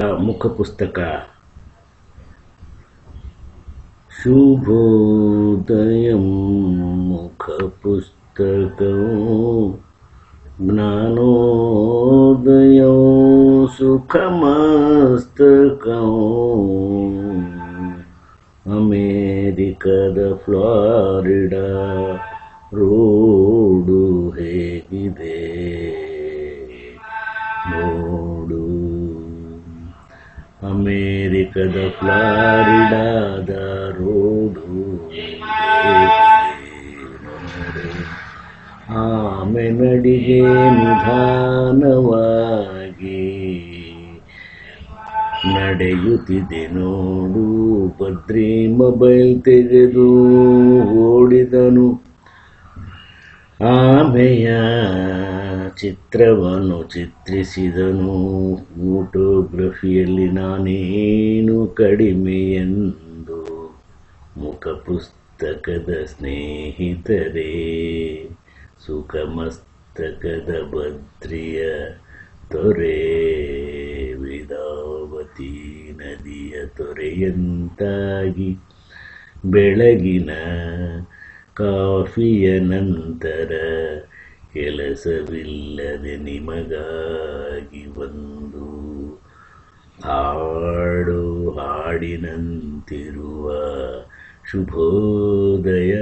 ಮುಖಪುಸ್ತಕ ಶುಭೋದಯಂ ಮುಖಪುಸ್ತಕಂ ಜ್ಞಾನೋದಯಂ ಸುಖಮಸ್ತಕಂ ಅಮೇರಿಕದ Florida road ಹೇಗಿದೆ ನೋಡು. ಅಮೇರಿಕದ ಫ್ಲಾರಿಡಾದ ರೋಡು ನೋಡು. ಆಮೆ ನಡಿಗೆ ನಿಧಾನವಾಗಿ ನಡೆಯುತ್ತಿದೆ ನೋಡು. ಬದ್ರಿ ಮೊಬೈಲ್ ತೆಗೆದು ಓಡಿದನು. ಆಮೆಯ ಚಿತ್ರವನ್ನು ಚಿತ್ರಿಸಿದನು. ಫೋಟೋಗ್ರಫಿಯಲ್ಲಿ ನಾನೇನು ಕಡಿಮೆ ಎಂದು ಮುಖಪುಸ್ತಕದ ಸ್ನೇಹಿತರೇ. ಸುಖಮಸ್ತಕದ ಬದ್ರಿಯ ತೊರೆ ವೇದಾವತಿ ನದಿಯ ತೊರೆಯಂತಾಗಿ ಬೆಳಗಿನ ಕಾಫಿಯ ನಂತರ ಕೆಲಸವಿಲ್ಲದೆ ನಿಮಗಾಗಿ ಒಂದು ಹಾಡು ಹಾಡಿನಂತಿರುವ ಶುಭೋದಯ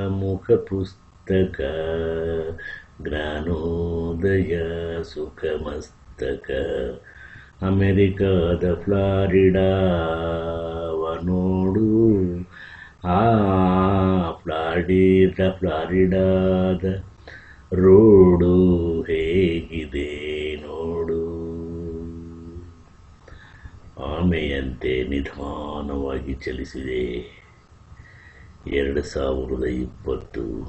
ಮುಖಪುಸ್ತಕ ಜ್ಞಾನೋದಯ ಸುಖಮಸ್ತಕ. ಅಮೆರಿಕದ ಫ್ಲಾರಿಡಾವ ನೋಡು. ಆ ಫ್ಲಾರಿಡಾದ ರೋಡು ಹೇಗಿದೆ ನೋಡು. ಆಮೆಯಂತೆ ನಿಧಾನವಾಗಿ ಚಲಿಸಿದೆ. 2020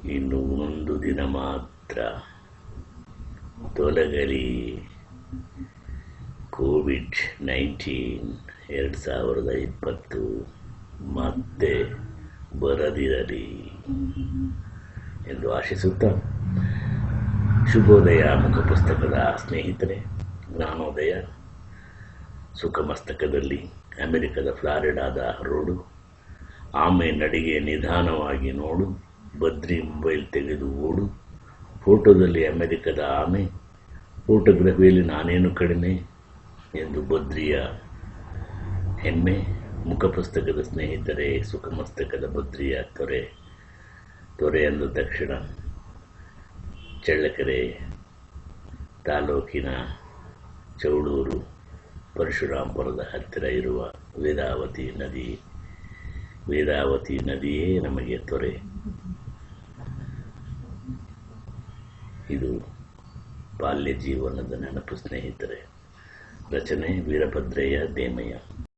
ಇನ್ನು ಒಂದು ದಿನ ಮಾತ್ರ ತೊಲಗಲಿ ಕೋವಿಡ್-19. 2020 ಮತ್ತೆ ಬರದಿರಲಿ ಎಂದು ಆಶಿಸುತ್ತಾ, ಶುಭೋದಯ ಮುಖಪುಸ್ತಕದ ಸ್ನೇಹಿತರೆ, ಜ್ಞಾನೋದಯ ಸುಖಮಸ್ತಕದಲ್ಲಿ ಅಮೆರಿಕದ ಫ್ಲಾರಿಡಾದ ರೋಡು. ಆಮೆ ನಡಿಗೆ ನಿಧಾನವಾಗಿ ನೋಡು. ಬದ್ರಿ ಮೊಬೈಲ್ ತೆಗೆದು ಓಡು. ಫೋಟೋದಲ್ಲಿ ಅಮೆರಿಕದ ಆಮೆ, ಫೋಟೋಗ್ರಫಿಯಲ್ಲಿ ನಾನೇನು ಕಡಿಮೆ ಎಂದು ಬದ್ರಿಯ ಹೆಮ್ಮೆ. ಮುಖಪುಸ್ತಕದ ಸ್ನೇಹಿತರೆ, ಸುಖಮಸ್ತಕದ ಬದ್ರಿಯ ತೊರೆ ಅಂದ ತಕ್ಷಣ ಚಳ್ಳಕೆರೆ ತಾಲೂಕಿನ ಚೌಡೂರು ಪರಶುರಾಂಪುರದ ಹತ್ತಿರ ಇರುವ ವೇದಾವತಿ ನದಿಯೇ ನಮಗೆ ತೊರೆ. ಇದು ಬಾಲ್ಯ ಜೀವನದ ನೆನಪು ಸ್ನೇಹಿತರೆ. ರಚನೆ ವೀರಭದ್ರಯ್ಯ ದೇಮಯ್ಯ.